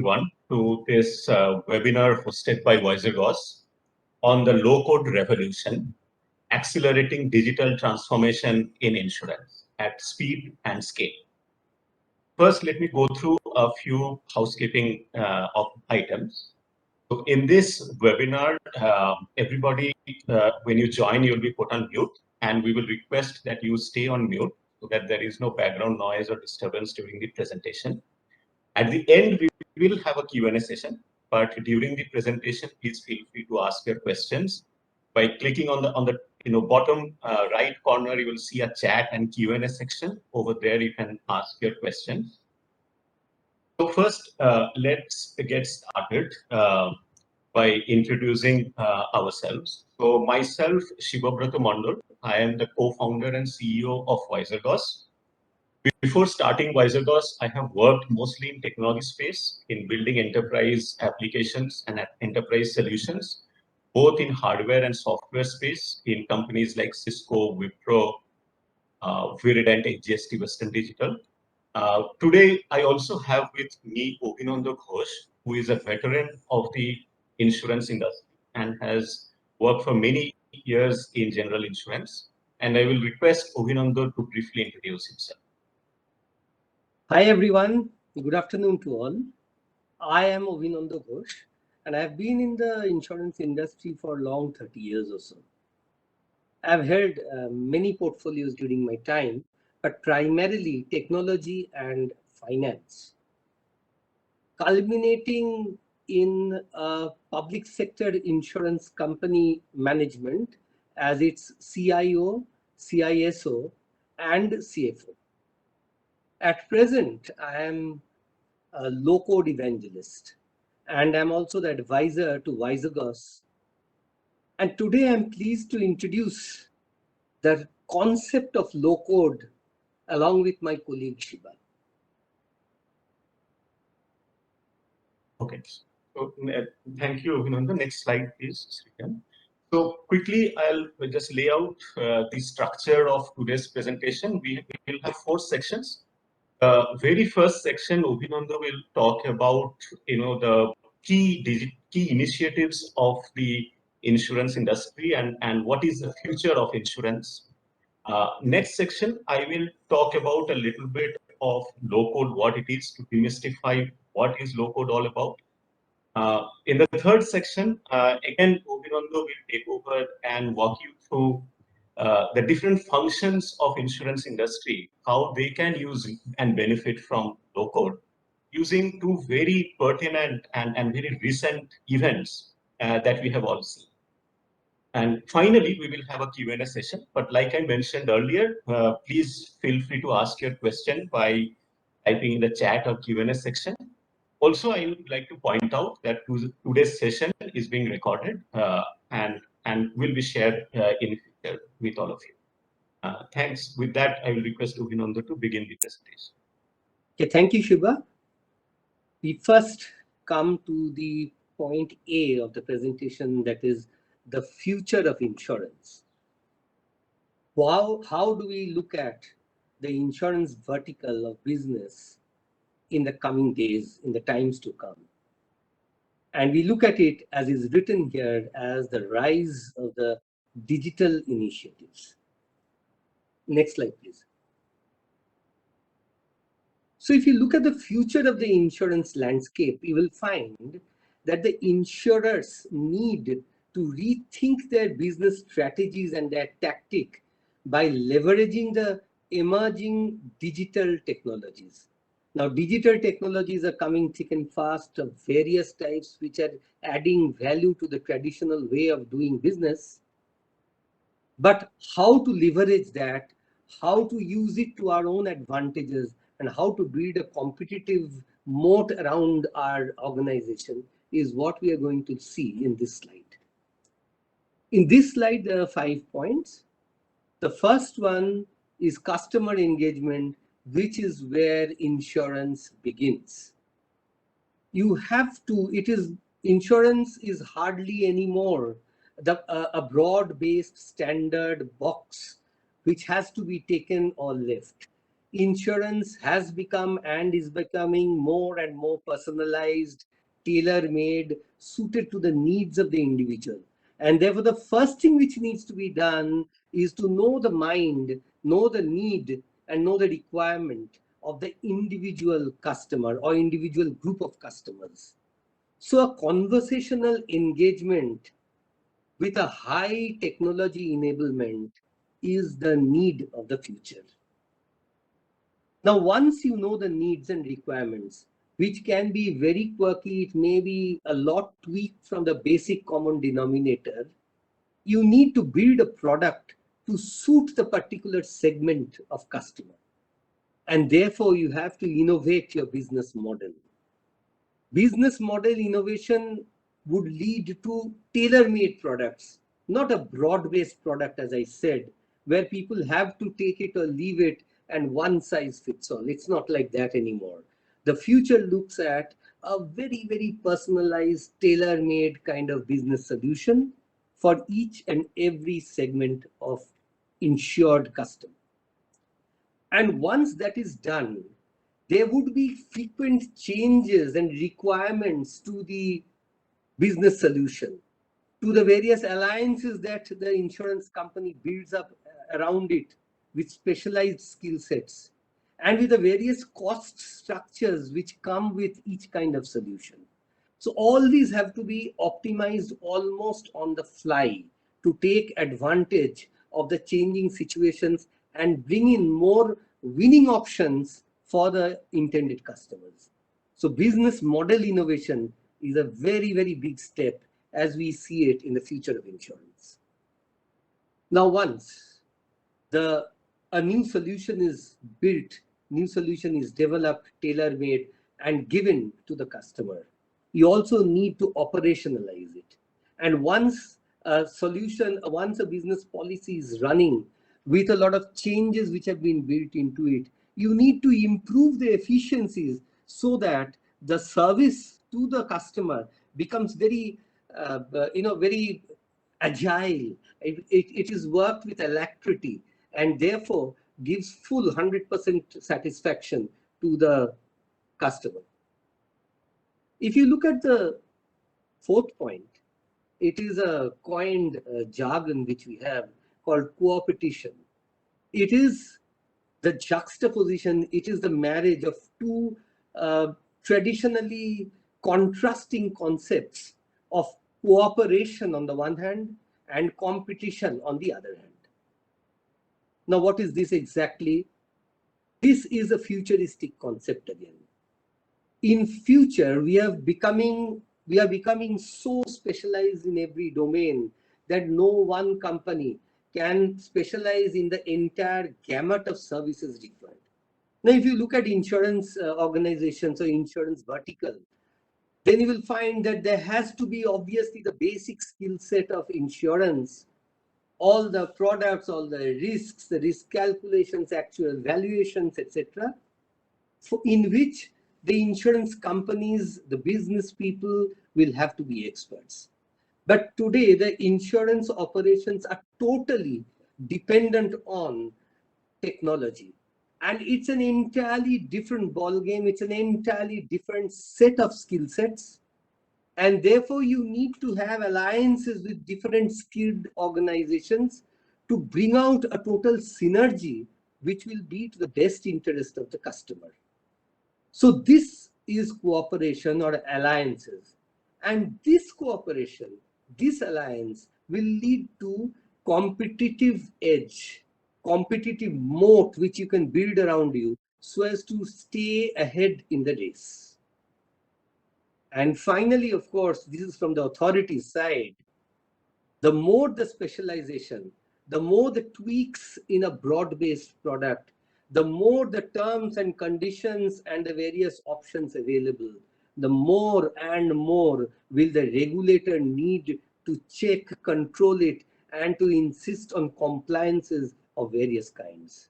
everyone to this webinar hosted by Wizergos on the low-code revolution, accelerating digital transformation in insurance at speed and scale. First, let me go through a few housekeeping items. So in this webinar, everybody, when you join, you'll be put on mute, and we will request that you stay on mute so that there is no background noise or disturbance during the presentation. At the end, we will have a Q&A session, but during the presentation, please feel free to ask your questions by clicking on the bottom right corner. You will see a chat and Q&A section. Over there, you can ask your questions. So first, let's get started by introducing ourselves. So myself, Shibabrata Mondal, I am the co-founder and CEO of Wizergos. Before starting Wizergos, I have worked mostly in technology space, in building enterprise applications and enterprise solutions, both in hardware and software space in companies like Cisco, Wipro, Virident, HGST, Western Digital. Today, I also have with me Avinanda Ghosh, who is a veteran of the insurance industry and has worked for many years in general insurance. And I will request Avinanda to briefly introduce himself. Hi everyone, good afternoon to all. I am Avinanda Ghosh and I have been in the insurance industry for long 30 years or so. I've held many portfolios during my time, but primarily technology and finance. Culminating in a public sector insurance company management as its CIO, CISO and CFO. At present, I am a low-code evangelist, and I'm also the advisor to Wizergos. And today I'm pleased to introduce the concept of low-code along with my colleague Shiba. Okay, so thank you, Avinanda. Next slide, please, Srikan. So quickly, I'll just lay out the structure of today's presentation. We will have 4 sections. Very first section, Avinanda will talk about the key initiatives of the insurance industry and what is the future of insurance. Next section, I will talk about a little bit of low code, what it is, to demystify what is low code all about. In the third section, again, Avinanda will take over and walk you through the different functions of insurance industry, how they can use and benefit from low code using 2 very pertinent and very recent events that we have all seen. And finally, we will have a Q&A session. But like I mentioned earlier, please feel free to ask your question by typing in the chat or Q&A section. Also, I would like to point out that today's session is being recorded and will be shared in future with all of you. Thanks. With that, I will request Avinanda to begin the presentation. Okay, thank you, Shiba. We first come to the point A of the presentation, that is the future of insurance. How do we look at the insurance vertical of business in the coming days, in the times to come? And we look at it, as is written here, as the rise of the digital initiatives. Next slide, please. So if you look at the future of the insurance landscape, you will find that the insurers need to rethink their business strategies and their tactic by leveraging the emerging digital technologies. Now, digital technologies are coming thick and fast of various types, which are adding value to the traditional way of doing business. But how to leverage that, how to use it to our own advantages, and how to build a competitive moat around our organization is what we are going to see in this slide. In this slide, there are 5 points. The first one is customer engagement, which is where insurance begins. You have to, insurance is hardly anymore a broad-based standard box which has to be taken or left. Insurance has become and is becoming more and more personalized, tailor-made, suited to the needs of the individual. And therefore, the first thing which needs to be done is to know the mind, know the need, and know the requirement of the individual customer or individual group of customers. So a conversational engagement with a high technology enablement is the need of the future. Now, once you know the needs and requirements, which can be very quirky, it may be a lot tweaked from the basic common denominator, you need to build a product to suit the particular segment of customer. And therefore, you have to innovate your business model. Business model innovation would lead to tailor-made products, not a broad-based product, as I said, where people have to take it or leave it and one size fits all. It's not like that anymore. The future looks at a very, very personalized, tailor-made kind of business solution for each and every segment of insured customer. And once that is done, there would be frequent changes and requirements to the business solution, to the various alliances that the insurance company builds up around it with specialized skill sets, and with the various cost structures which come with each kind of solution. So all these have to be optimized almost on the fly to take advantage of the changing situations and bring in more winning options for the intended customers. So business model innovation is a very, very big step as we see it in the future of insurance. Now, once a new solution is built, new solution is developed, tailor-made, and given to the customer, you also need to operationalize it. And once a solution, once a business policy is running with a lot of changes which have been built into it, you need to improve the efficiencies so that the service to the customer becomes very, very agile. It is worked with alacrity and therefore gives full 100% satisfaction to the customer. If you look at the fourth point, it is a coined jargon which we have called co-opetition. It is the juxtaposition, it is the marriage of two traditionally contrasting concepts of cooperation on the one hand and competition on the other hand. Now, what is this exactly? This is a futuristic concept again. In future, we are becoming so specialized in every domain that no one company can specialize in the entire gamut of services required. Now, if you look at insurance organizations or insurance vertical, then you will find that there has to be obviously the basic skill set of insurance, all the products, all the risks, the risk calculations, actual valuations, etc., in which the insurance companies, the business people will have to be experts. But today, the insurance operations are totally dependent on technology. And it's an entirely different ballgame. It's an entirely different set of skill sets. And therefore, you need to have alliances with different skilled organizations to bring out a total synergy, which will be to the best interest of the customer. So this is cooperation or alliances. And this cooperation, this alliance will lead to competitive edge, competitive moat, which you can build around you so as to stay ahead in the race. And finally, of course, this is from the authority side. The more the specialization, the more the tweaks in a broad-based product, the more the terms and conditions and the various options available, the more and more will the regulator need to check, control it, and to insist on compliances of various kinds.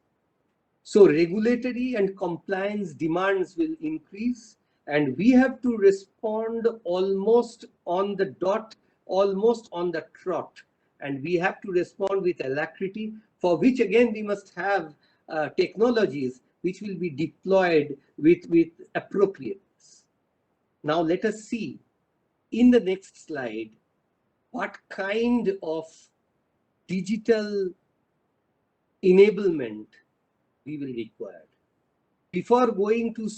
So regulatory and compliance demands will increase, and we have to respond almost on the dot, almost on the trot, and we have to respond with alacrity, for which again we must have technologies which will be deployed with appropriateness. Now let us see in the next slide what kind of digital enablement we will require. Before going to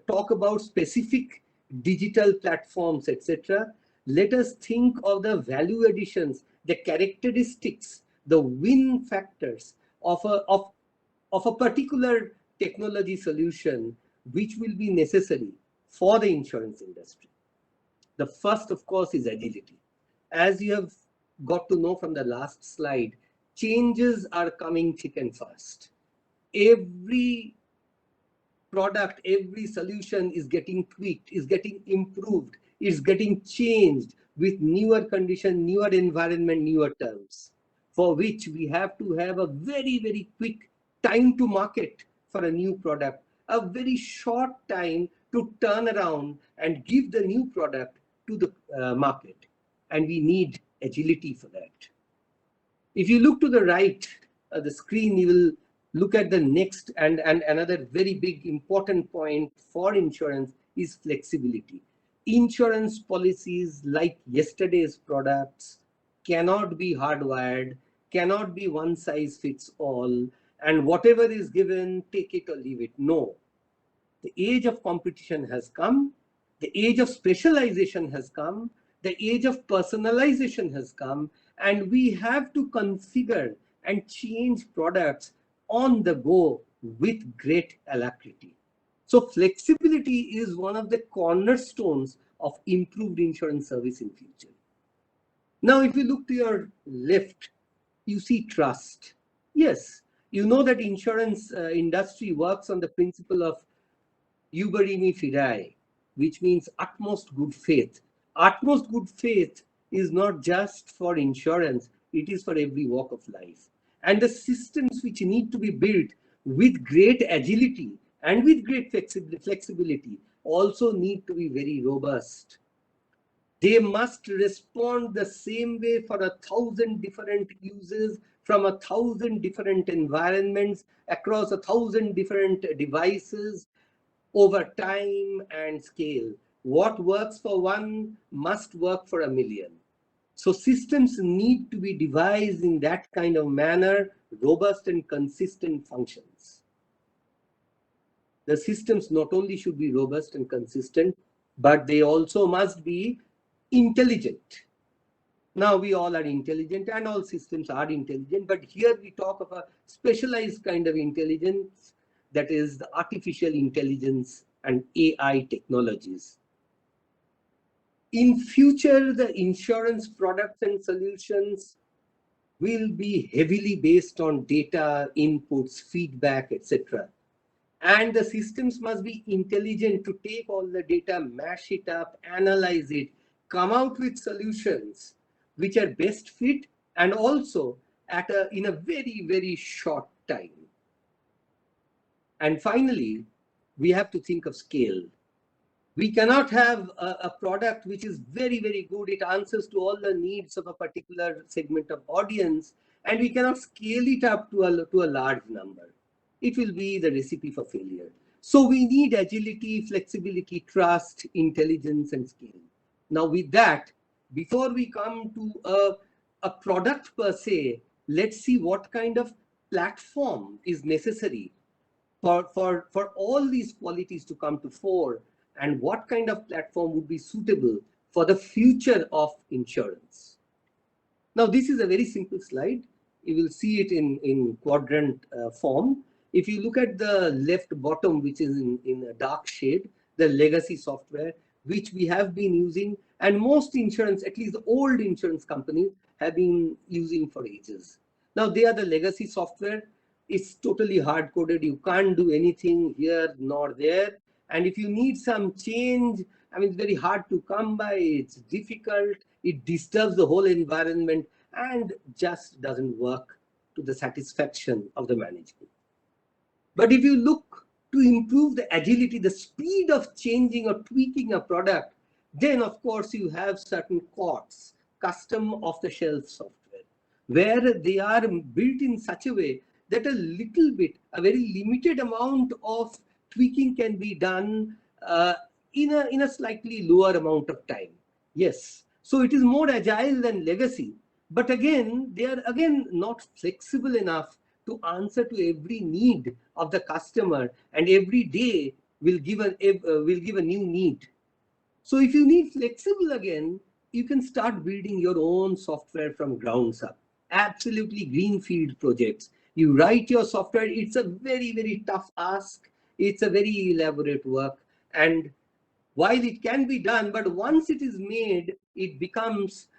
talk about specific digital platforms, etc., let us think of the value additions, the characteristics, the win factors of a particular technology solution which will be necessary for the insurance industry. The first, of course, is agility. As you have got to know from the last slide, changes are coming thick and fast. Every product, every solution is getting tweaked, is getting improved, is getting changed with newer condition, newer environment, newer terms, for which we have to have a very, very quick time to market for a new product, a very short time to turn around and give the new product to the market. And we need agility for that. If you look to the right of the screen, you will look at the next and another very big important point for insurance is flexibility. Insurance policies, like yesterday's products, cannot be hardwired, cannot be one size fits all, and whatever is given, take it or leave it. No. The age of competition has come, the age of specialization has come, the age of personalization has come, and we have to configure and change products on the go with great alacrity. So flexibility is one of the cornerstones of improved insurance service in future. Now, if you look to your left, you see trust. Yes, you know that insurance industry works on the principle of Uberimi Fidei, which means utmost good faith. Utmost good faith is not just for insurance, it is for every walk of life. And the systems which need to be built with great agility and with great flexibility also need to be very robust. They must respond the same way for 1,000 different users from 1,000 different environments across 1,000 different devices over time and scale. What works for one must work for 1,000,000. So systems need to be devised in that kind of manner, robust and consistent functions. The systems not only should be robust and consistent, but they also must be intelligent. Now we all are intelligent and all systems are intelligent, but here we talk of a specialized kind of intelligence, that is the artificial intelligence and AI technologies. In future, the insurance products and solutions will be heavily based on data, inputs, feedback, etc. And the systems must be intelligent to take all the data, mash it up, analyze it, come out with solutions which are best fit and also in a very, very short time. And finally, we have to think of scale. We cannot have a product which is very, very good. It answers to all the needs of a particular segment of audience, and we cannot scale it up to a large number. It will be the recipe for failure. So we need agility, flexibility, trust, intelligence, and scale. Now with that, before we come to a product per se, let's see what kind of platform is necessary for all these qualities to come to fore, and what kind of platform would be suitable for the future of insurance. Now, this is a very simple slide. You will see it in quadrant form. If you look at the left bottom, which is in a dark shade, the legacy software, which we have been using, and most insurance, at least the old insurance companies, have been using for ages. Now, they are the legacy software. It's totally hard-coded. You can't do anything here nor there. And if you need some change, I mean, it's very hard to come by. It's difficult. It disturbs the whole environment and just doesn't work to the satisfaction of the management. But if you look to improve the agility, the speed of changing or tweaking a product, then of course you have certain COTS, custom off-the-shelf software, where they are built in such a way that a little bit, a very limited amount of tweaking can be done in a slightly lower amount of time. Yes. So it is more agile than legacy. But again, they are again not flexible enough to answer to every need of the customer, and every day will give a new need. So if you need flexible again, you can start building your own software from grounds up. Absolutely greenfield projects. You write your software, it's a very, very tough ask. It's a very elaborate work. And while it can be done, but once it is made, it becomes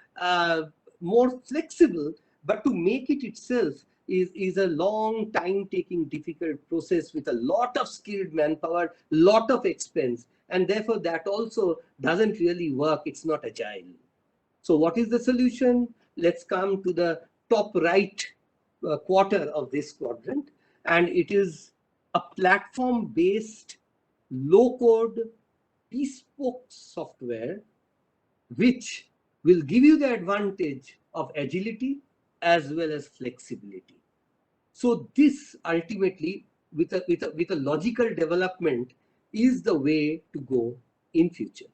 more flexible. But to make it itself is a long time taking difficult process with a lot of skilled manpower, lot of expense, and therefore that also doesn't really work. It's not agile. So what is the solution? Let's come to the top right quarter of this quadrant, and it is a platform based low code bespoke software which will give you the advantage of agility as well as flexibility. So this ultimately, with a logical development, is the way to go in future.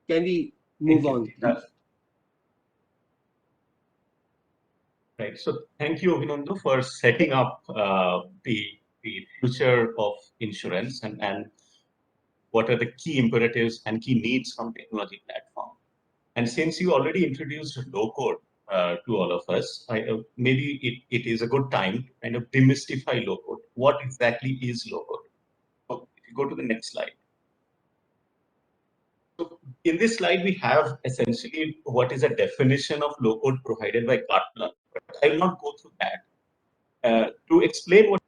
Can we move on? Right. So thank you, Avinanda, for setting up the future of insurance and what are the key imperatives and key needs from technology platform. And since you already introduced low code to all of us, maybe it is a good time to kind of demystify low code. What exactly is low code? So if you go to the next slide. So in this slide, we have essentially what is a definition of low code provided by Gartner. But I will not go through that. To explain what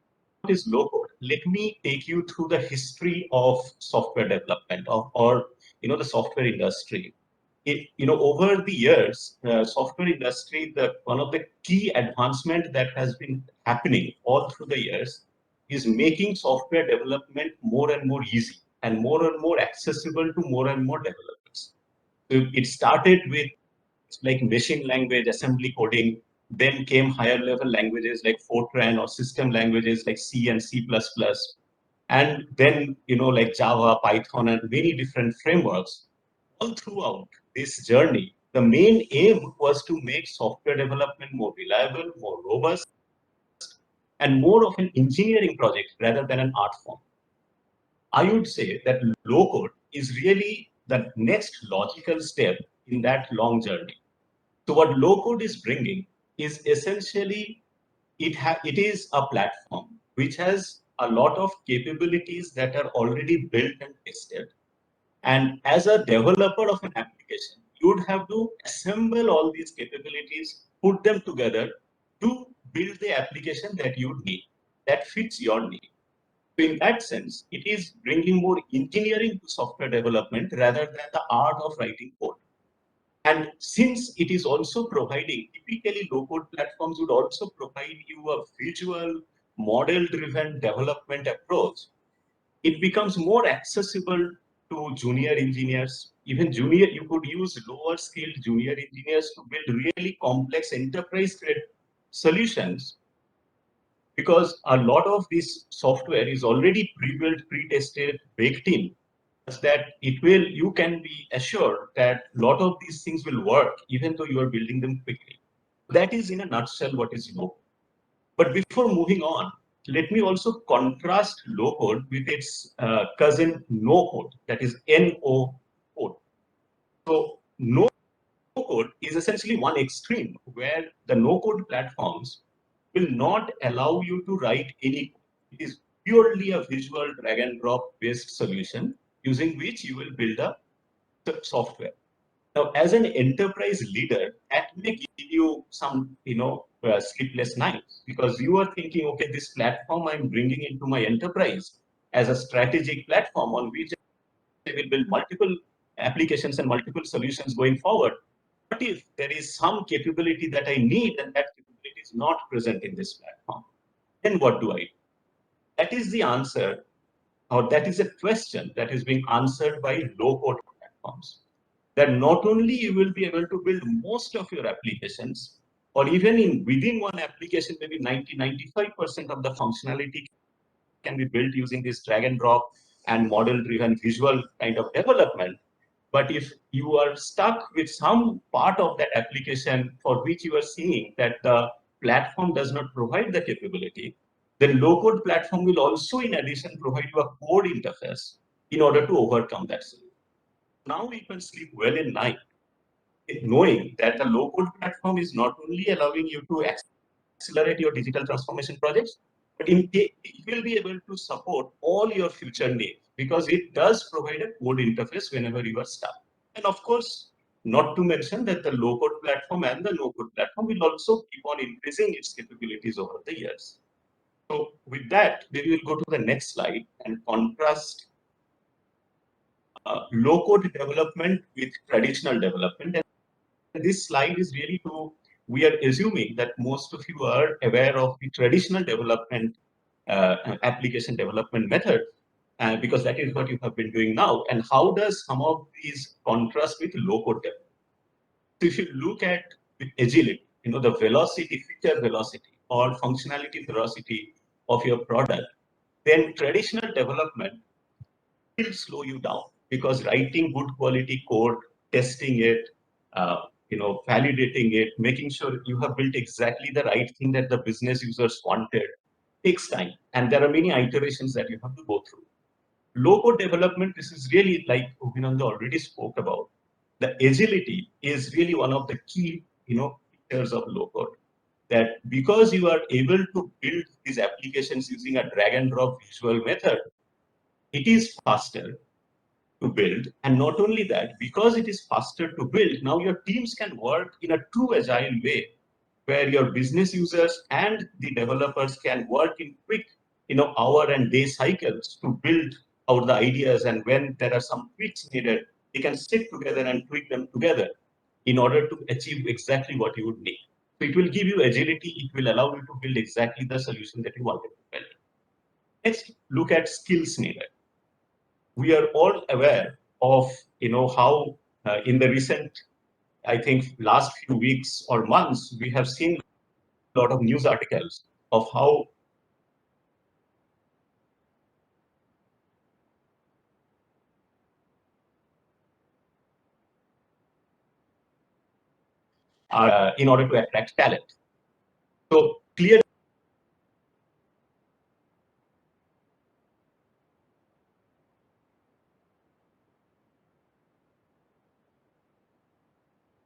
is low code, let me take you through the history of software development or the software industry. Over the years, software industry, one of the key advancement that has been happening all through the years is making software development more and more easy and more accessible to more and more developers. So it started with like machine language assembly coding, then came higher level languages like Fortran or system languages like C and C++, and then like Java, Python, and many different frameworks. All throughout this journey, the main aim was to make software development more reliable, more robust, and more of an engineering project rather than an art form. I would say that low code is really the next logical step in that long journey. So what low code is bringing is essentially it is a platform which has a lot of capabilities that are already built and tested. And as a developer of an application, you would have to assemble all these capabilities, put them together to build the application that you need, that fits your need. So in that sense, it is bringing more engineering to software development rather than the art of writing code. And since it is also providing, typically low-code platforms would also provide you a visual, model-driven development approach, it becomes more accessible to junior engineers. Even junior, you could use lower skilled junior engineers to build really complex enterprise grade solutions, because a lot of this software is already pre-built, pre-tested, baked in, such that you can be assured that a lot of these things will work even though you are building them quickly. That is in a nutshell what is low. But before moving on, let me also contrast low code with its cousin no code, that is NO code. So no code is essentially one extreme where the no code platforms will not allow you to write any code. It is purely a visual drag and drop based solution using which you will build a software. Now, as an enterprise leader, that may give you some, sleepless nights, because you are thinking, okay, this platform I'm bringing into my enterprise as a strategic platform on which I will build multiple applications and multiple solutions going forward. What if there is some capability that I need and that capability is not present in this platform? Then what do I do? That is the answer, or that is a question that is being answered by low-code platforms. That not only you will be able to build most of your applications or even within one application, maybe 90-95% of the functionality can be built using this drag and drop and model driven visual kind of development. But if you are stuck with some part of that application for which you are seeing that the platform does not provide the capability, then low code platform will also in addition provide you a code interface in order to overcome that solution. Now you can sleep well in night knowing that the low code platform is not only allowing you to accelerate your digital transformation projects, but it will be able to support all your future needs because it does provide a code interface whenever you are stuck. And of course, not to mention that the low code platform and the no code platform will also keep on increasing its capabilities over the years. So with that, we will go to the next slide and contrast low code development with traditional development. And this slide is really to, we are assuming that most of you are aware of the traditional development, application development method, because that is what you have been doing now. And how does some of these contrast with low code development? So if you look at the agility, the velocity, feature velocity or functionality velocity of your product, then traditional development will slow you down because writing good quality code, testing it, validating it, making sure you have built exactly the right thing that the business users wanted takes time. And there are many iterations that you have to go through. Low code development, this is really like Avinanda already spoke about. The agility is really one of the key, features of low code. That because you are able to build these applications using a drag and drop visual method, it is faster to build. And not only that, because it is faster to build, now your teams can work in a true agile way where your business users and the developers can work in quick, hour and day cycles to build out the ideas. And when there are some tweaks needed, they can sit together and tweak them together in order to achieve exactly what you would need. So it will give you agility. It will allow you to build exactly the solution that you wanted to build. Next, look at skills needed. We are all aware of how in the recent, I think, last few weeks or months we have seen a lot of news articles of how in order to attract talent. So clearly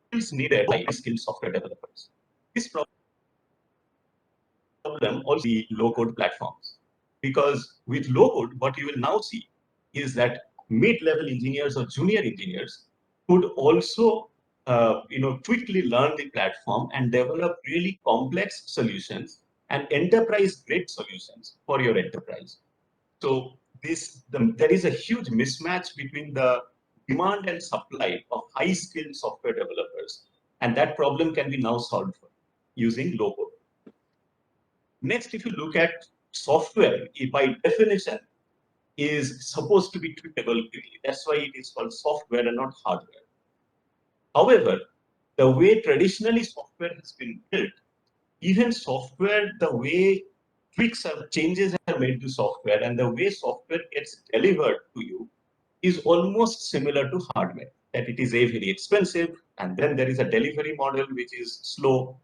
skills needed by skilled software developers. This problem also the low code platforms, because with low code what you will now see is that mid-level engineers or junior engineers could also quickly learn the platform and develop really complex solutions and enterprise grade solutions for your enterprise. So there is a huge mismatch between the demand and supply of high skilled software developers, and that problem can be now solved using low code. Next, if you look at software, by definition, is supposed to be tweakable quickly. That's why it is called software and not hardware. However, the way traditionally software has been built, even software, the way changes are made to software and the way software gets delivered to you is almost similar to hardware. That it is very expensive, and then there is a delivery model which is slow.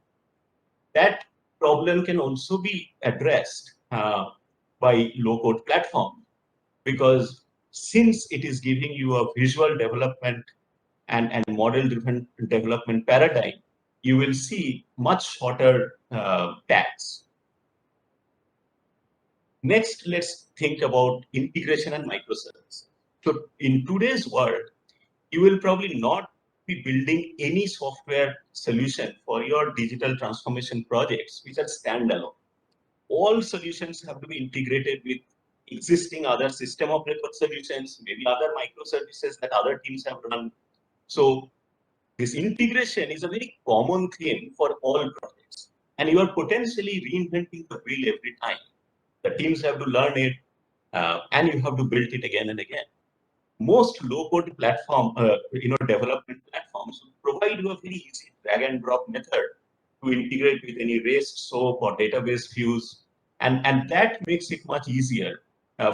That problem can also be addressed by low-code platform, because since it is giving you a visual development and model-driven development paradigm, you will see much shorter tags. Next, let's think about integration and microservices. So in today's world, you will probably not be building any software solution for your digital transformation projects which are standalone. All solutions have to be integrated with existing other system of record solutions, maybe other microservices that other teams have run. So this integration is a very common theme for all projects, and you are potentially reinventing the wheel every time. The teams have to learn it, and you have to build it again and again. Most low-code platform, development platforms provide you a very easy drag and drop method to integrate with any REST SOAP or database views. And that makes it much easier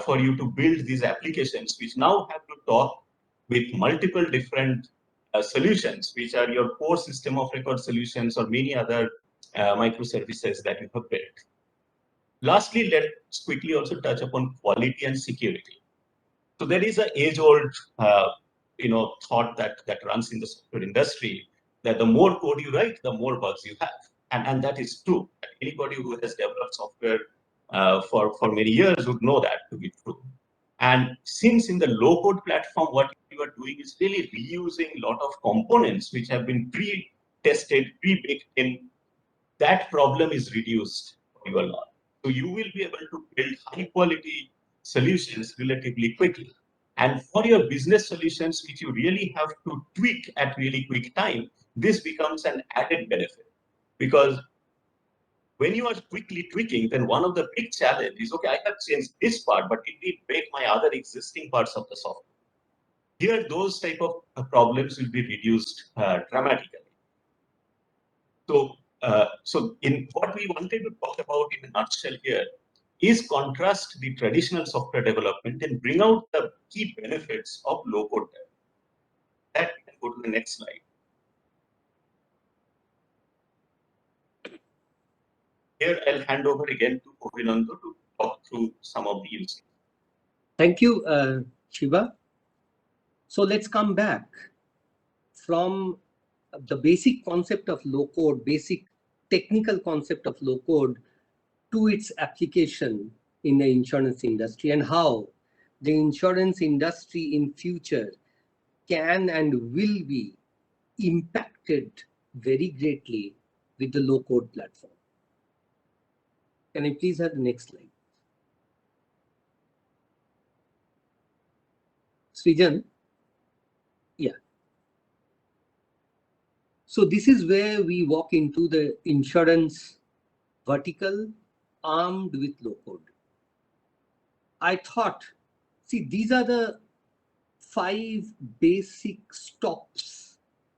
for you to build these applications, which now have to talk with multiple different solutions, which are your core system of record solutions or many other microservices that you have built. Lastly, let's quickly also touch upon quality and security. So there is an age-old, thought that runs in the software industry that the more code you write, the more bugs you have, and that is true. Anybody who has developed software for many years would know that to be true. And since in the low-code platform, what you are doing is really reusing a lot of components which have been pre-tested, pre-baked in, that problem is reduced for you a lot. So you will be able to build high-quality solutions relatively quickly. And for your business solutions, which you really have to tweak at really quick time, this becomes an added benefit. Because when you are quickly tweaking, then one of the big challenges is, okay, I have changed this part, but it did break my other existing parts of the software. Here, those type of problems will be reduced dramatically. So in what we wanted to talk about in a nutshell here is contrast the traditional software development and bring out the key benefits of low-code development. That we can go to the next slide. Here, I'll hand over again to Avinanda to talk through some of the use cases. Thank you, Shiva. So let's come back from the basic concept of low code, basic technical concept of low code, to its application in the insurance industry, and how the insurance industry in future can and will be impacted very greatly with the low code platform. Can I please have the next slide? Srijan? Yeah. So this is where we walk into the insurance vertical armed with low code. I thought, see, these are the 5 basic stops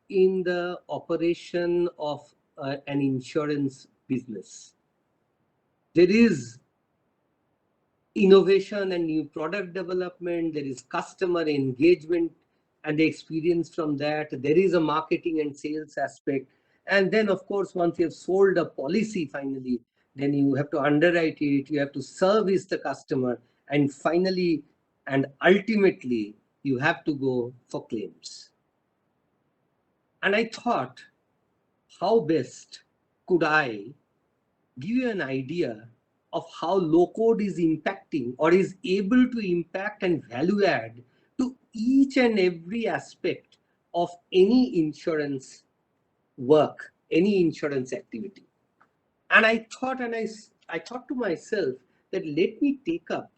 in the operation of an insurance business. There is innovation and new product development, there is customer engagement and the experience from that, there is a marketing and sales aspect, and then of course once you have sold a policy finally, then you have to underwrite it, you have to service the customer, and finally and ultimately you have to go for claims. And I thought, how best could I give you an idea of how low code is impacting or is able to impact and value add to each and every aspect of any insurance work, any insurance activity. And I thought to myself that let me take up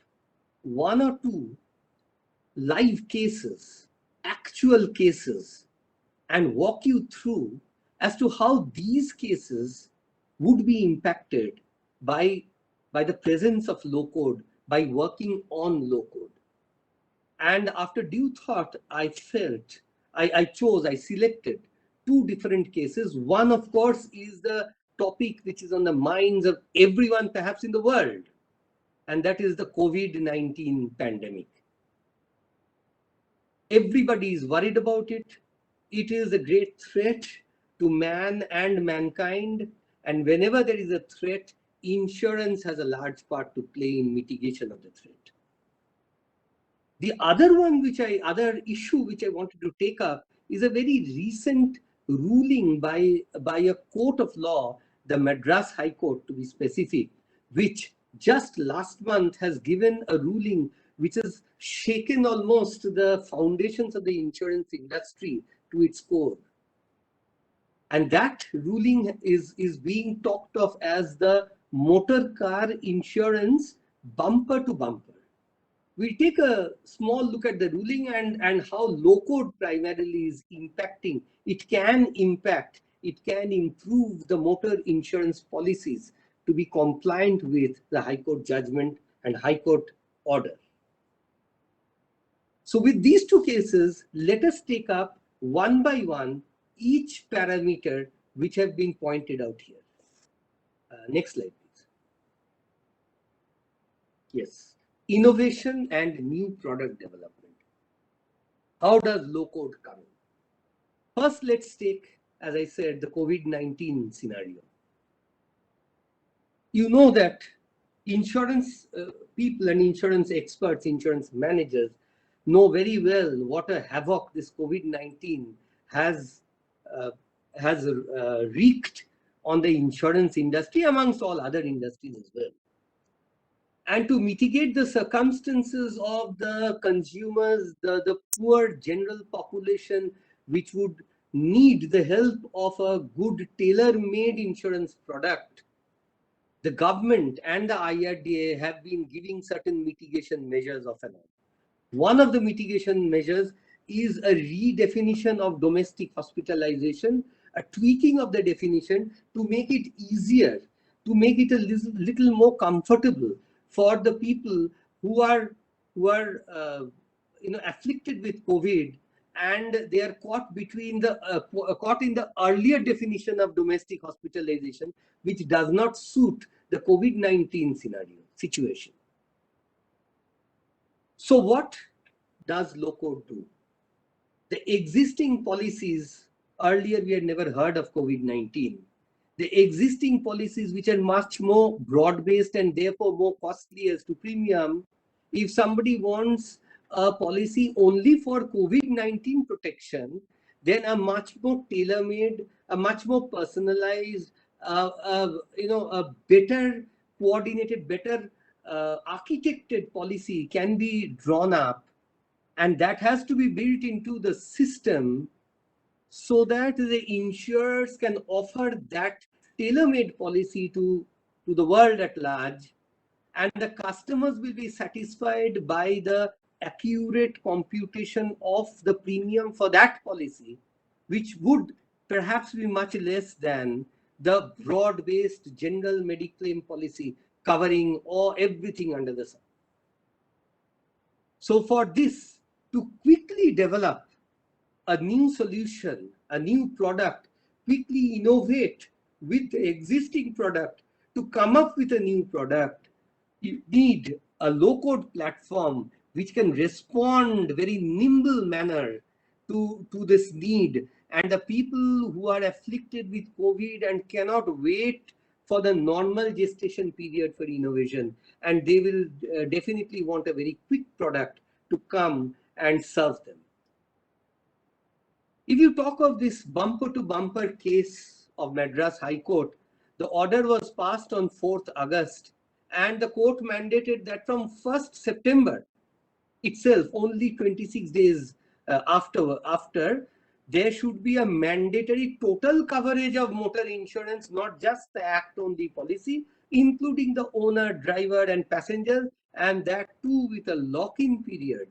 1 or 2 live cases, actual cases, and walk you through as to how these cases would be impacted by the presence of low code, by working on low code. And after due thought, I selected 2 different cases. One, of course, is the topic which is on the minds of everyone perhaps in the world, and that is the COVID-19 pandemic. Everybody is worried about it. It is a great threat to man and mankind, and whenever there is a threat, insurance has a large part to play in mitigation of the threat. The other issue which I wanted to take up is a very recent ruling by a court of law, the Madras High Court to be specific, which just last month has given a ruling which has shaken almost the foundations of the insurance industry to its core. And that ruling is being talked of as the motor car insurance bumper to bumper. We'll take a small look at the ruling and how low code primarily is impacting. It can improve the motor insurance policies to be compliant with the High Court judgment and High Court order. So with these 2 cases, let us take up one by one each parameter which have been pointed out here. Next slide, please. Yes, innovation and new product development. How does low code come in? First, let's take, as I said, the COVID-19 scenario. You know that insurance people and insurance experts, insurance managers know very well what a havoc this COVID-19 has uh, wreaked on the insurance industry amongst all other industries as well. And to mitigate the circumstances of the consumers, the poor general population, which would need the help of a good tailor-made insurance product, the government and the IRDA have been giving certain mitigation measures of an. One of the mitigation measures is a redefinition of domestic hospitalization, a tweaking of the definition to make it easier, to make it a little more comfortable for the people who are afflicted with COVID, and they are caught between the caught in the earlier definition of domestic hospitalization, which does not suit the COVID-19 situation. So what does low code do? The existing policies, earlier we had never heard of COVID-19. The existing policies, which are much more broad-based and therefore more costly as to premium, if somebody wants a policy only for COVID-19 protection, then a much more tailor-made, a much more personalized, a better coordinated, better architected policy can be drawn up, and that has to be built into the system so that the insurers can offer that tailor-made policy to the world at large, and the customers will be satisfied by the accurate computation of the premium for that policy, which would perhaps be much less than the broad-based general Mediclaim policy covering everything under the sun. So for this, to quickly develop a new solution, a new product, quickly innovate with the existing product, to come up with a new product, you need a low-code platform which can respond very nimble manner to this need. And the people who are afflicted with COVID and cannot wait for the normal gestation period for innovation, and they will definitely want a very quick product to come and serve them. If you talk of this bumper-to-bumper case of Madras High Court, the order was passed on 4th August, and the court mandated that from 1st September itself, only 26 days after, there should be a mandatory total coverage of motor insurance, not just the act-only policy, including the owner, driver, and passenger, and that too with a lock-in period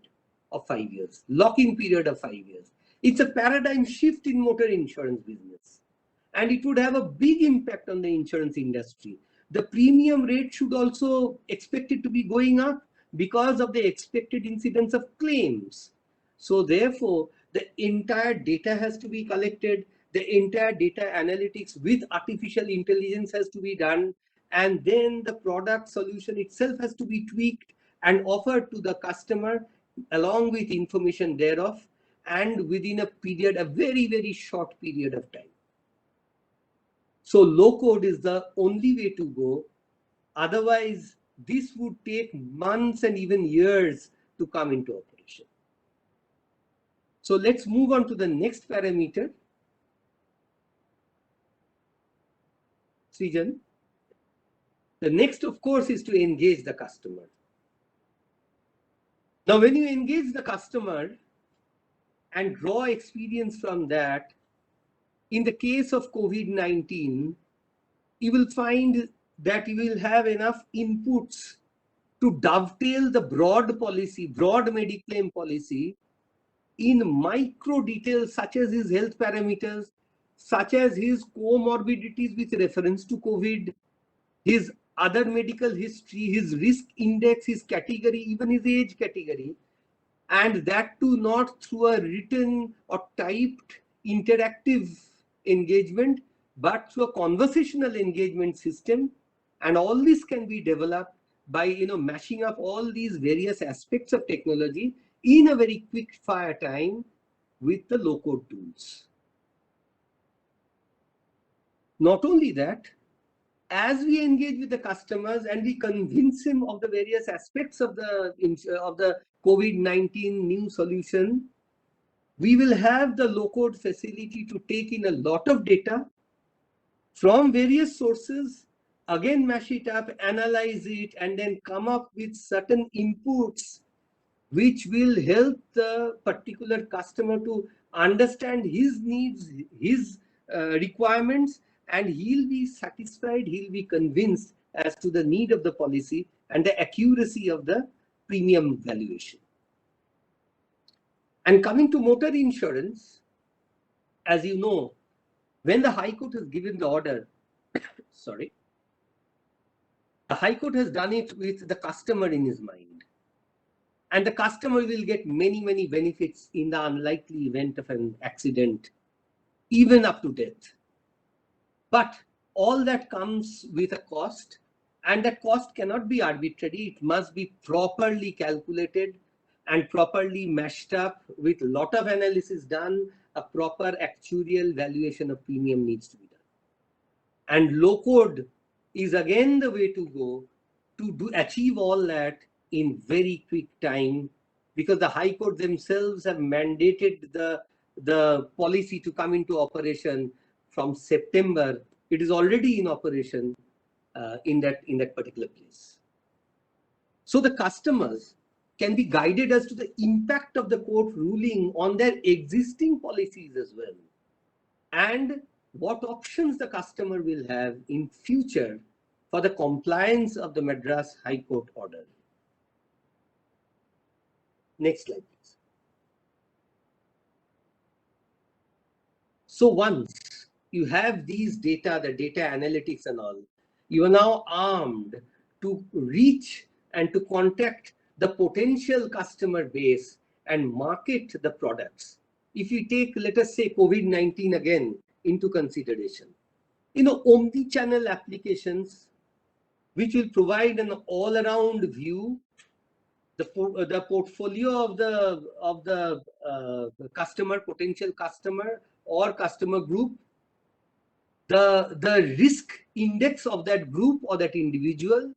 of 5 years. Lock-in period of 5 years. It's a paradigm shift in motor insurance business, and it would have a big impact on the insurance industry. The premium rate should also expected to be going up because of the expected incidence of claims. So therefore, the entire data has to be collected, the entire data analytics with artificial intelligence has to be done, and then the product solution itself has to be tweaked and offered to the customer along with information thereof, and within a period, a very, very short period of time. So low code is the only way to go. Otherwise, this would take months and even years to come into operation. So let's move on to the next parameter. Srijan. The next, of course, is to engage the customer. Now, when you engage the customer and draw experience from that, in the case of COVID-19, you will find that you will have enough inputs to dovetail the broad policy, broad Mediclaim policy, in micro details such as his health parameters, such as his comorbidities with reference to COVID, his other medical history, his risk index, his category, even his age category, and that too not through a written or typed interactive engagement, but through a conversational engagement system. And all this can be developed by mashing up all these various aspects of technology in a very quick fire time with the low code tools. Not only that, as we engage with the customers and we convince him of the various aspects of the COVID-19 new solution, we will have the low code facility to take in a lot of data from various sources, again mash it up, analyze it, and then come up with certain inputs which will help the particular customer to understand his needs, his requirements, and he'll be satisfied, he'll be convinced as to the need of the policy and the accuracy of the premium valuation. And coming to motor insurance, as you know, when the High Court has given the order, sorry, the High Court has done it with the customer in his mind. And the customer will get many, many benefits in the unlikely event of an accident, even up to death. But all that comes with a cost, and that cost cannot be arbitrary. It must be properly calculated and properly mashed up with a lot of analysis done. A proper actuarial valuation of premium needs to be done. And low code is again the way to go to achieve all that in very quick time, because the High Court themselves have mandated the policy to come into operation from September. It is already in operation in that particular place. So the customers can be guided as to the impact of the court ruling on their existing policies as well, and what options the customer will have in future for the compliance of the Madras High Court order. Next slide, please. So once you have these data, the data analytics and all, you are now armed to reach and to contact the potential customer base and market the products. If you take, let us say, COVID-19 again into consideration, omni-channel applications which will provide an all-around view, the portfolio of the customer, potential customer or customer group, the risk index of that group or that individual,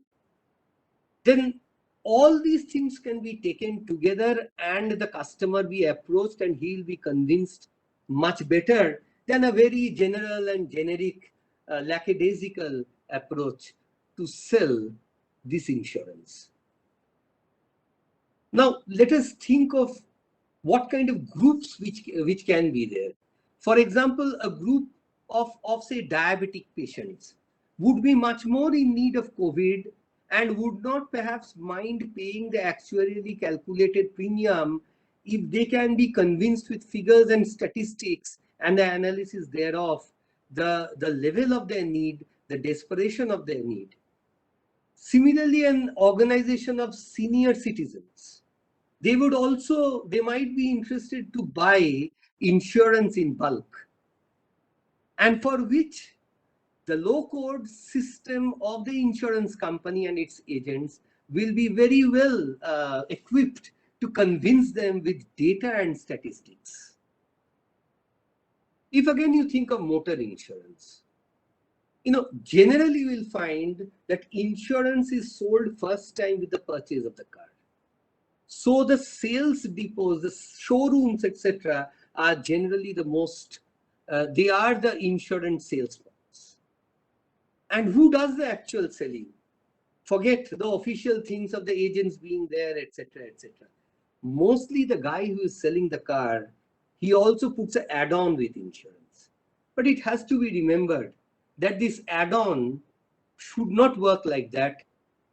then all these things can be taken together and the customer be approached and he'll be convinced much better than a very general and generic lackadaisical approach to sell this insurance. Now, let us think of what kind of groups which can be there. For example, a group of say diabetic patients would be much more in need of COVID and would not perhaps mind paying the actuarially calculated premium if they can be convinced with figures and statistics and the analysis thereof, the level of their need, the desperation of their need. Similarly, an organization of senior citizens, they might be interested to buy insurance in bulk, and for which the low code system of the insurance company and its agents will be very well equipped to convince them with data and statistics. If again you think of motor insurance, generally you will find that insurance is sold first time with the purchase of the car. So the sales depots, the showrooms, etc., are generally the most, they are the insurance sales points. And who does the actual selling? Forget the official things of the agents being there, etc., etc. Mostly the guy who is selling the car, he also puts an add-on with insurance. But it has to be remembered that this add-on should not work like that.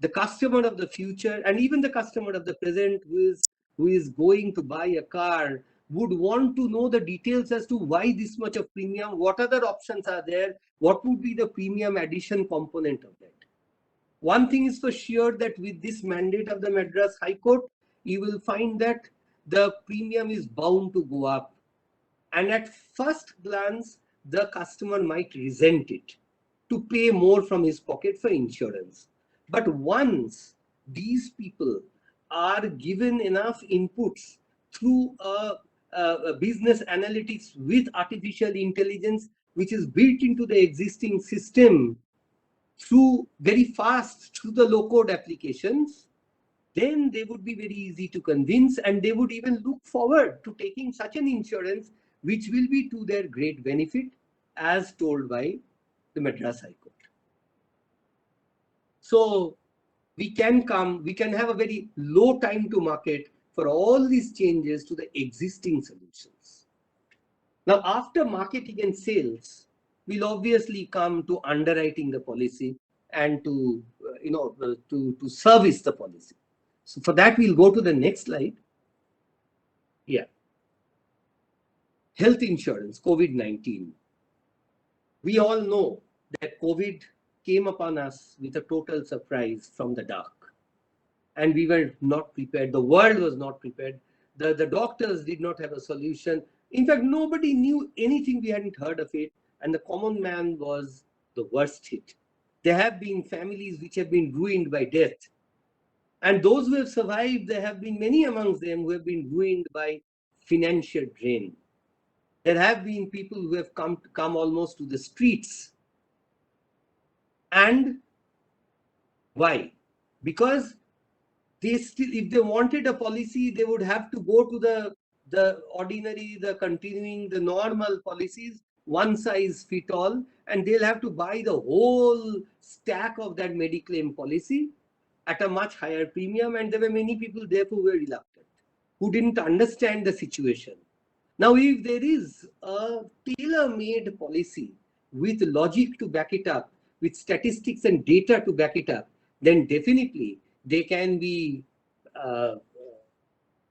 The customer of the future and even the customer of the present who is going to buy a car would want to know the details as to why this much of premium, what other options are there, what would be the premium addition component of that. One thing is for sure, that with this mandate of the Madras High Court, you will find that the premium is bound to go up. And at first glance, the customer might resent it to pay more from his pocket for insurance. But once these people are given enough inputs through a business analytics with artificial intelligence, which is built into the existing system through very fast through the low-code applications, then they would be very easy to convince, and they would even look forward to taking such an insurance which will be to their great benefit, as told by the Madras High Court. So we can have a very low time to market for all these changes to the existing solutions. Now, after marketing and sales, we'll obviously come to underwriting the policy and to to service the policy. So for that, we'll go to the next slide. Yeah. Health insurance, COVID-19. We all know that COVID came upon us with a total surprise from the dark. And we were not prepared. The world was not prepared. The doctors did not have a solution. In fact, nobody knew anything. We hadn't heard of it. And the common man was the worst hit. There have been families which have been ruined by death. And those who have survived, there have been many amongst them who have been ruined by financial drain. There have been people who have come almost to the streets. And why? Because they still, if they wanted a policy, they would have to go to the ordinary, the continuing, the normal policies, one size fit all, and they'll have to buy the whole stack of that Mediclaim policy at a much higher premium. And there were many people therefore who were reluctant, who didn't understand the situation. Now, if there is a tailor-made policy with logic to back it up, with statistics and data to back it up, then definitely they can be,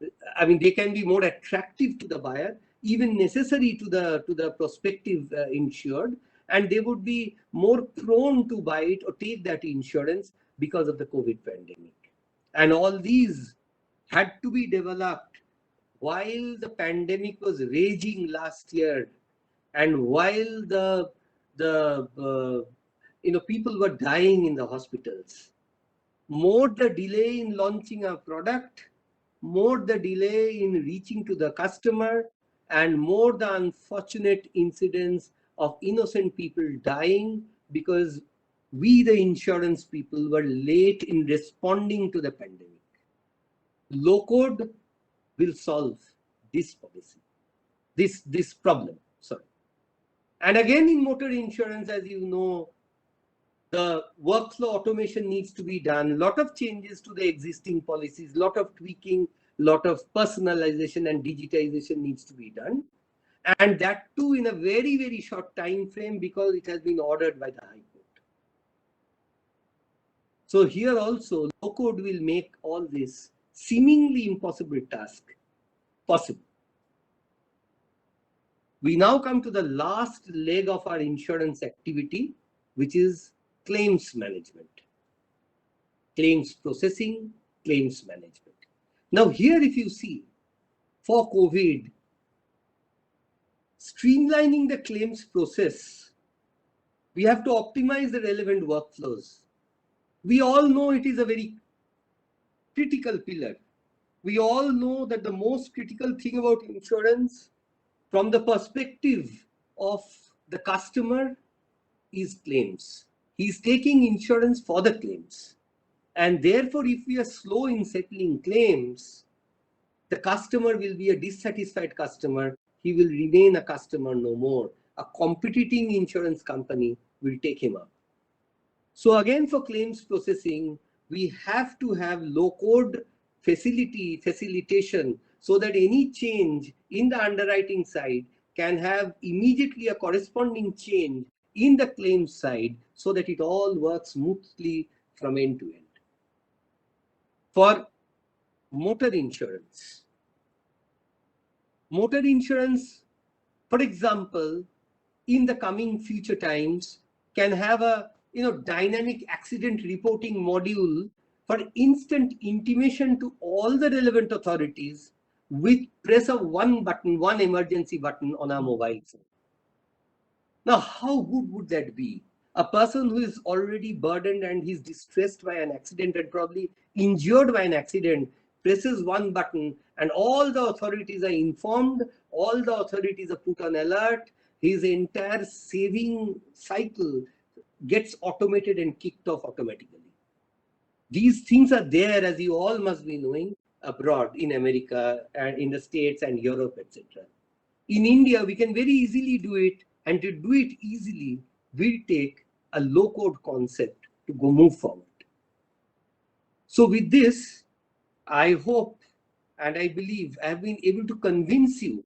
they can be more attractive to the buyer, even necessary to the prospective insured, and they would be more prone to buy it or take that insurance because of the COVID pandemic. And all these had to be developed while the pandemic was raging last year, and while the people were dying in the hospitals. More the delay in launching a product, more the delay in reaching to the customer, and more the unfortunate incidents of innocent people dying because we, the insurance people, were late in responding to the pandemic. Low code will solve this policy, this problem, sorry. And again, in motor insurance, as you know, the workflow automation needs to be done. A lot of changes to the existing policies, lot of tweaking, lot of personalization and digitization needs to be done. And that too in a very, very short time frame because it has been ordered by the High Court. So here also, low code will make all this seemingly impossible task possible. We now come to the last leg of our insurance activity, which is claims management, claims processing, claims management. Now here, if you see, for COVID, streamlining the claims process, we have to optimize the relevant workflows. We all know it is a very critical pillar. We all know that the most critical thing about insurance from the perspective of the customer is claims. He's taking insurance for the claims. And therefore, if we are slow in settling claims, the customer will be a dissatisfied customer. He will remain a customer no more. A competing insurance company will take him up. So again, for claims processing, we have to have low-code facilitation so that any change in the underwriting side can have immediately a corresponding change in the claims side so that it all works smoothly from end to end. For motor insurance, for example, in the coming future times, can have a dynamic accident reporting module for instant intimation to all the relevant authorities with press of one button, one emergency button on our mobile phone. Now, how good would that be? A person who is already burdened and he's distressed by an accident and probably injured by an accident presses one button and all the authorities are informed, all the authorities are put on alert, his entire saving cycle gets automated and kicked off automatically. These things are there, as you all must be knowing, abroad in America and in the States and Europe, etc. In India, we can very easily do it, and to do it easily, we'll take a low code concept to go move forward. So, with this, I hope and I believe I have been able to convince you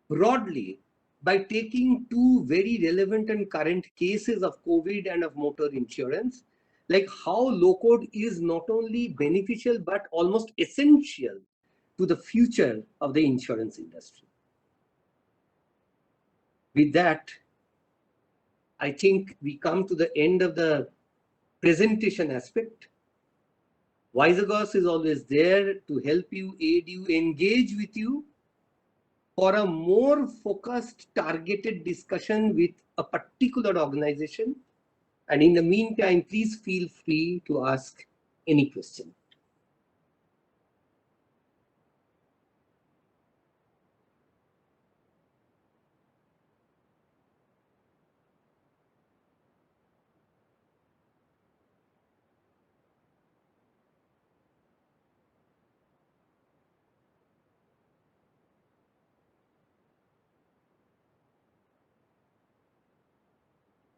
broadly by taking two very relevant and current cases of COVID and of motor insurance, like how low code is not only beneficial but almost essential to the future of the insurance industry. With that, I think we come to the end of the presentation aspect. Wizergos is always there to help you, aid you, engage with you for a more focused, targeted discussion with a particular organization. And in the meantime, please feel free to ask any question.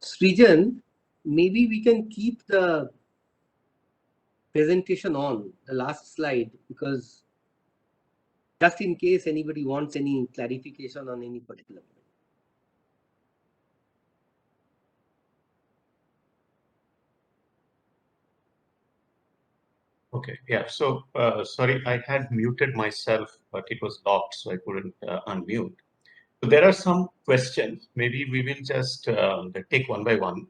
Srijan, maybe we can keep the presentation on the last slide, because just in case anybody wants any clarification on any particular point. Okay, yeah. So, sorry, I had muted myself, but it was locked, so I couldn't unmute. So there are some questions. Maybe we will just take one by one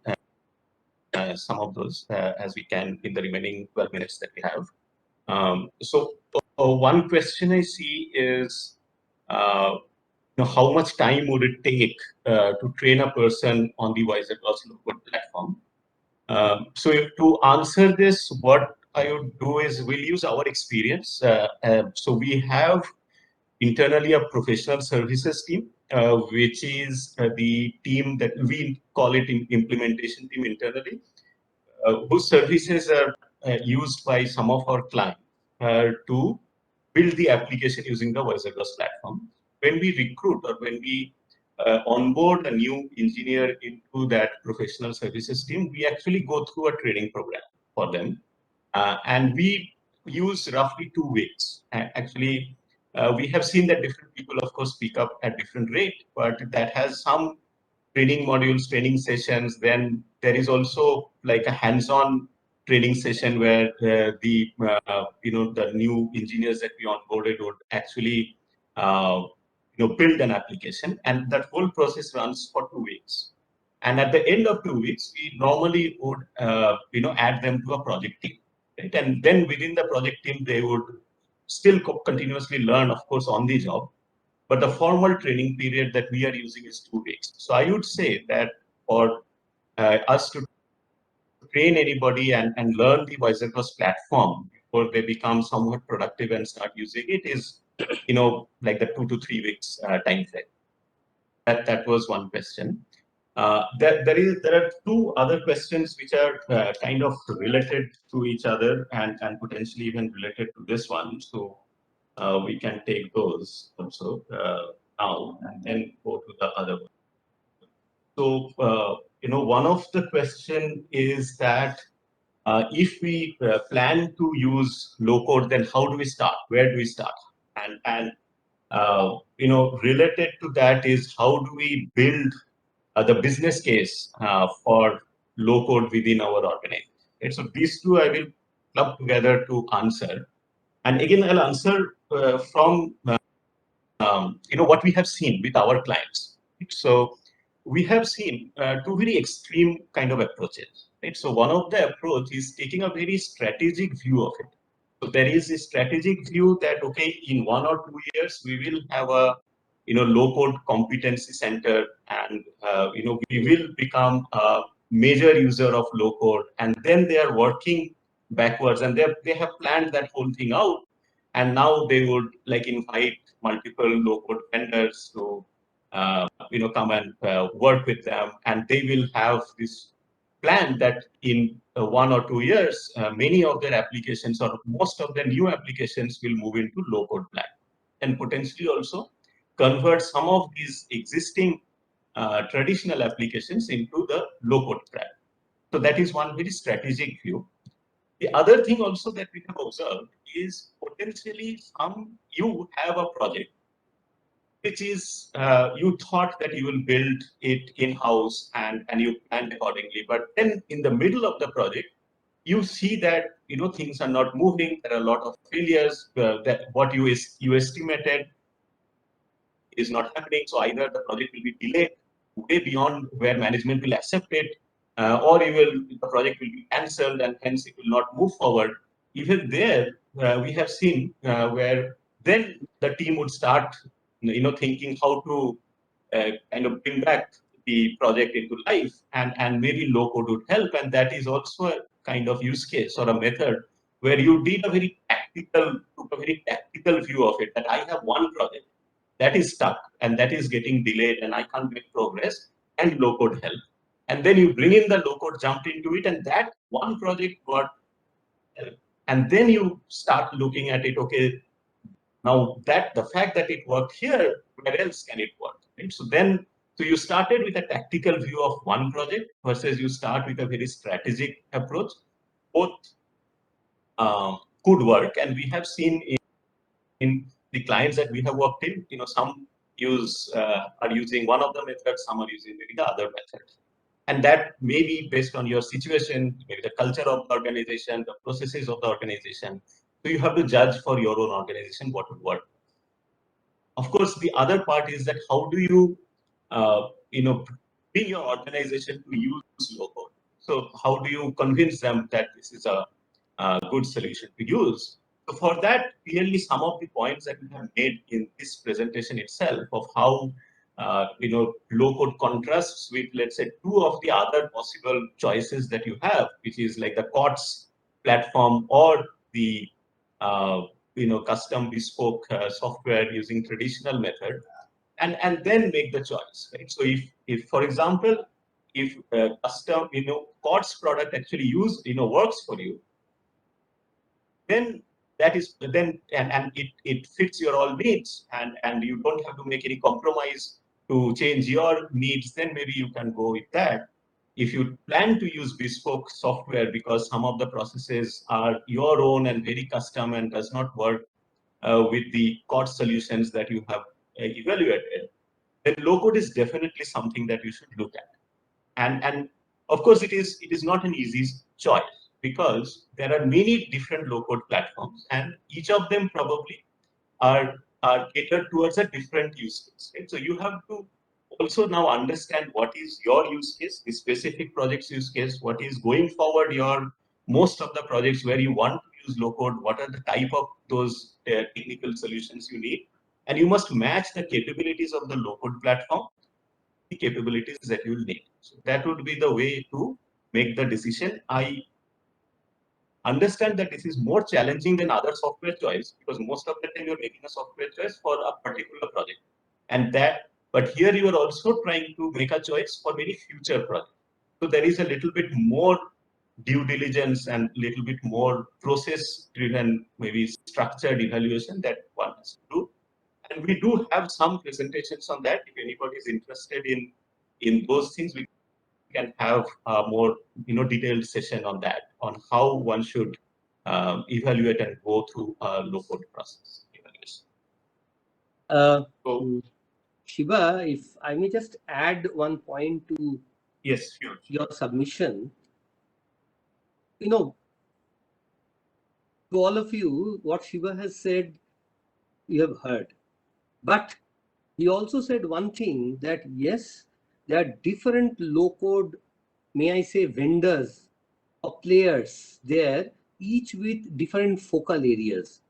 some of those as we can in the remaining 12 minutes that we have. One question I see is, how much time would it take to train a person on the Wizergos platform? To answer this, what I would do is we'll use our experience. So we have internally a professional services team, which is the team that we call it in implementation team internally, whose services are used by some of our clients to build the application using the Wizergos platform. When we recruit or when we onboard a new engineer into that professional services team, we actually go through a training program for them. And we use roughly 2 weeks. Actually, we have seen that different people, of course, speak up at different rate, but that has some training modules, training sessions. Then there is also like a hands-on training session where the new engineers that we onboarded would actually build an application, and that whole process runs for 2 weeks. And at the end of 2 weeks, we normally would add them to a project team, right? And then within the project team, they would still continuously learn, of course, on the job, but the formal training period that we are using is 2 weeks. So I would say that for us to train anybody and learn the Wizergos platform before they become somewhat productive and start using it is, like the 2 to 3 weeks time frame. That was one question. There are two other questions which are kind of related to each other and potentially even related to this one. So we can take those also now and then go to the other one. So, one of the question is that if we plan to use low code, then how do we start? Where do we start? And related to that is how do we build the business case for low code within our organization? And so these two I will club together to answer. And again, I'll answer from what we have seen with our clients. So we have seen two very extreme kind of approaches. Right? So one of the approach is taking a very strategic view of it. So there is a strategic view that, okay, in 1 or 2 years, we will have a low-code competency center, and we will become a major user of low-code, and then they are working backwards, and they have planned that whole thing out, and now they would like invite multiple low-code vendors to come and work with them, and they will have this plan that in 1 or 2 years, many of their applications or most of the new applications will move into low-code plan, and potentially also convert some of these existing traditional applications into the low-code plan. So that is one very strategic view. The other thing also that we have observed is potentially you have a project which is you thought that you will build it in-house and you planned accordingly, but then in the middle of the project you see that things are not moving. There are a lot of failures. That what you estimated is not happening. So either the project will be delayed way beyond where management will accept it, or the project will be cancelled and hence it will not move forward. Even there, we have seen where then the team would start, thinking how to kind of bring back the project into life, and maybe low code would help. And that is also a kind of use case or a method where you took a very tactical view of it, that I have one project that is stuck and that is getting delayed and I can't make progress, and low code help. And then you bring in the low code, jumped into it, and that one project got help. And then you start looking at it, okay, now that the fact that it worked here, where else can it work? Right? So you started with a tactical view of one project versus you start with a very strategic approach. Both could work, and we have seen in the clients that we have worked in, some are using one of the methods, some are using maybe the other method. And that may be based on your situation, maybe the culture of the organization, the processes of the organization. So you have to judge for your own organization what would work. Of course, the other part is that how do you, bring your organization to use low code? So how do you convince them that this is a good solution to use? So for that, clearly some of the points that we have made in this presentation itself of how low code contrasts with, let's say, two of the other possible choices that you have, which is like the COTS platform or the custom bespoke software using traditional method, and then make the choice, right? So if for example, if custom COTS product actually works for you, then that is then and it fits your all needs, and you don't have to make any compromise to change your needs, then maybe you can go with that. If you plan to use bespoke software because some of the processes are your own and very custom and does not work with the COD solutions that you have evaluated, then low code is definitely something that you should look at. And of course, it is not an easy choice because there are many different low code platforms, and each of them probably are catered towards a different use case. Right? So you have to also now understand what is your use case, the specific project's use case, what is going forward your most of the projects where you want to use low code, what are the type of those technical solutions you need, and you must match the capabilities of the low code platform, the capabilities that you will need. So that would be the way to make the decision. I understand that this is more challenging than other software choice because most of the time you're making a software choice for a particular project, but here you are also trying to make a choice for many future projects. So there is a little bit more due diligence and little bit more process driven, maybe structured evaluation that one has to do. And we do have some presentations on that. If anybody is interested in those things, we can have a more detailed session on that, on how one should evaluate and go through a low code process evaluation. So, Shiba, if I may just add one point to yes, sure. Your submission, to all of you, what Shiba has said, you have heard. But he also said one thing, that yes, there are different low code, may I say, vendors or players there, each with different focal areas.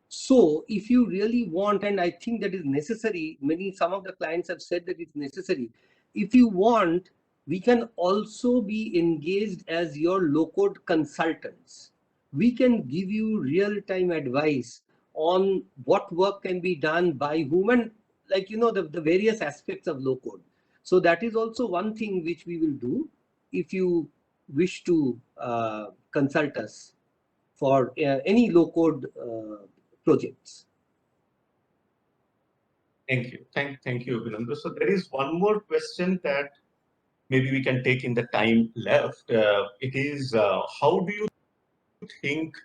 So if you really want, and I think that is necessary, some of the clients have said that it's necessary. If you want, we can also be engaged as your low-code consultants. We can give you real-time advice on what work can be done by whom, and like, the various aspects of low-code. So that is also one thing which we will do if you wish to consult us for any low-code projects. Thank you. Thank you, Avinanda. So there is one more question that maybe we can take in the time left. It is, how do you think,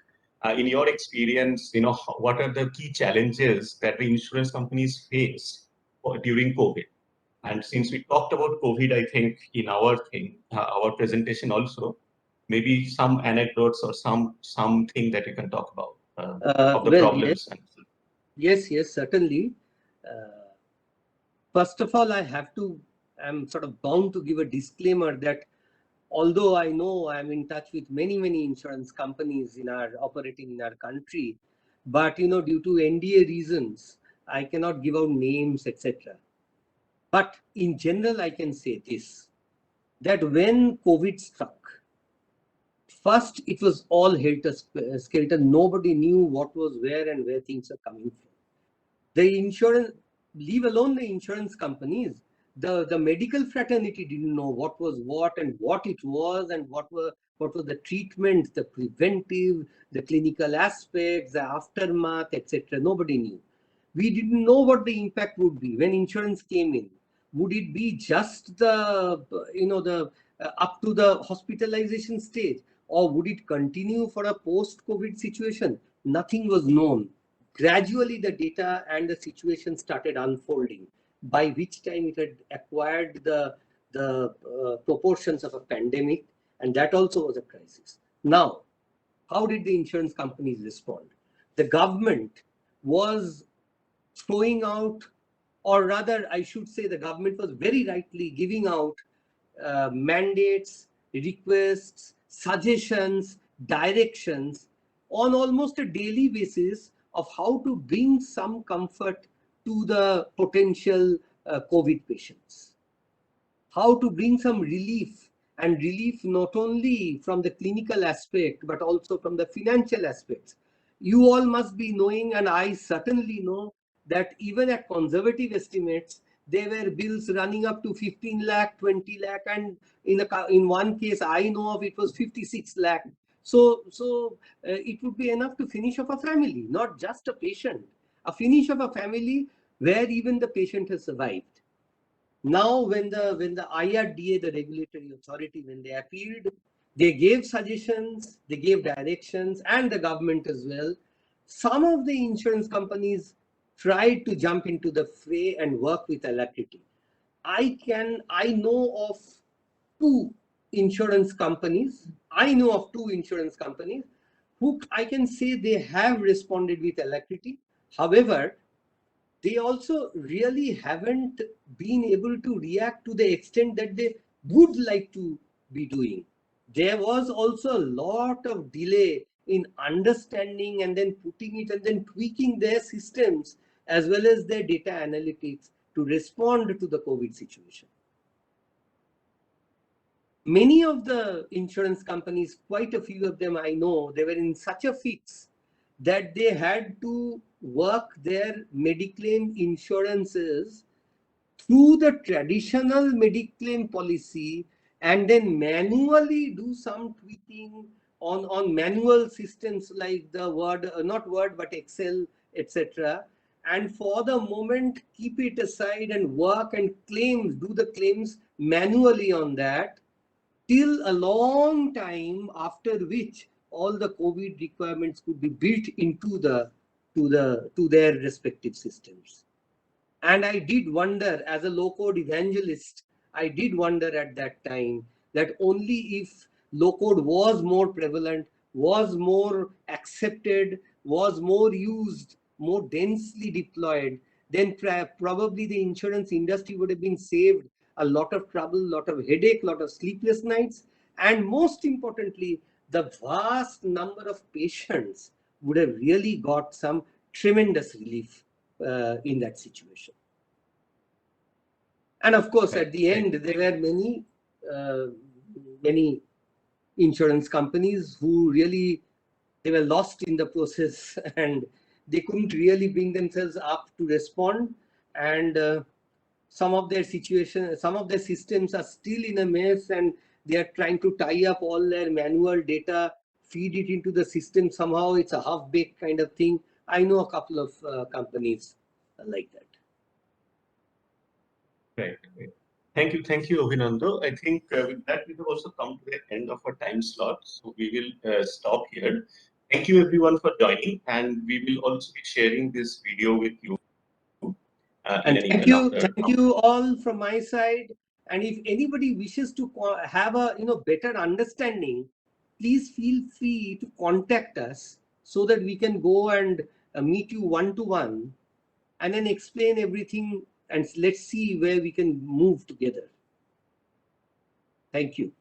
in your experience, what are the key challenges that the insurance companies faced during COVID? And since we talked about COVID, I think in our presentation also, maybe some anecdotes or something that you can talk about of the Well, yes, problems. yes, certainly. First of all, I'm sort of bound to give a disclaimer that although I know I'm in touch with many insurance companies operating in our country, but due to NDA reasons, I cannot give out names, etc. But in general, I can say this, that when COVID struck, first it was all helter-skelter. Nobody knew what was where and where things are coming from. The insurance, leave alone the insurance companies, the medical fraternity didn't know what was what and what it was and what was the treatment, the preventive, the clinical aspects, the aftermath, etc. Nobody knew. We didn't know what the impact would be when insurance came in. Would it be just the up to the hospitalization stage, or would it continue for a post-COVID situation? Nothing was known. Gradually, the data and the situation started unfolding, by which time it had acquired the proportions of a pandemic, and that also was a crisis. Now, how did the insurance companies respond? The government was throwing out, or rather, I should say, the government was very rightly giving out mandates, requests, suggestions, directions on almost a daily basis of how to bring some comfort to the potential COVID patients, how to bring some relief, and relief not only from the clinical aspect but also from the financial aspects. You all must be knowing, and I certainly know, that even at conservative estimates there were bills running up to 15 lakh, 20 lakh, and in one case I know of, it was 56 lakh. So it would be enough to finish off a family, not just a patient, a finish of a family where even the patient has survived. Now, when the IRDA, the regulatory authority, when they appealed, they gave suggestions, they gave directions, and the government as well. Some of the insurance companies tried to jump into the fray and work with alacrity. I know of two insurance companies. I know of two insurance companies who I can say they have responded with alacrity. However, they also really haven't been able to react to the extent that they would like to be doing. There was also a lot of delay in understanding and then putting it and then tweaking their systems as well as their data analytics to respond to the COVID situation. Many of the insurance companies, quite a few of them I know, they were in such a fix that they had to work their mediclaim insurances through the traditional mediclaim policy and then manually do some tweaking on manual systems like the Word, not Word, but Excel, etc. And for the moment, keep it aside and work and do the claims manually on that till a long time, after which all the COVID requirements could be built into to their respective systems. And I did wonder, as a low-code evangelist, I did wonder at that time that only if low-code was more prevalent, was more accepted, was more used, more densely deployed, then probably the insurance industry would have been saved a lot of trouble, lot of headache, lot of sleepless nights, and most importantly, the vast number of patients would have really got some tremendous relief in that situation. And of course, Right, at the end, right. there were many insurance companies who really, they were lost in the process and they couldn't really bring themselves up to respond. And some of their systems are still in a mess, and they are trying to tie up all their manual data, feed it into the system. Somehow it's a half-baked kind of thing. I know a couple of companies like that. Right. Right. Thank you, Avinanda. I think with that we have also come to the end of our time slot, so we will stop here. Thank you everyone for joining, and we will also be sharing this video with you in And an email after. thank you all from my side. And if anybody wishes to have a better understanding, please feel free to contact us so that we can go and meet you one to one and then explain everything, and let's see where we can move together. Thank you.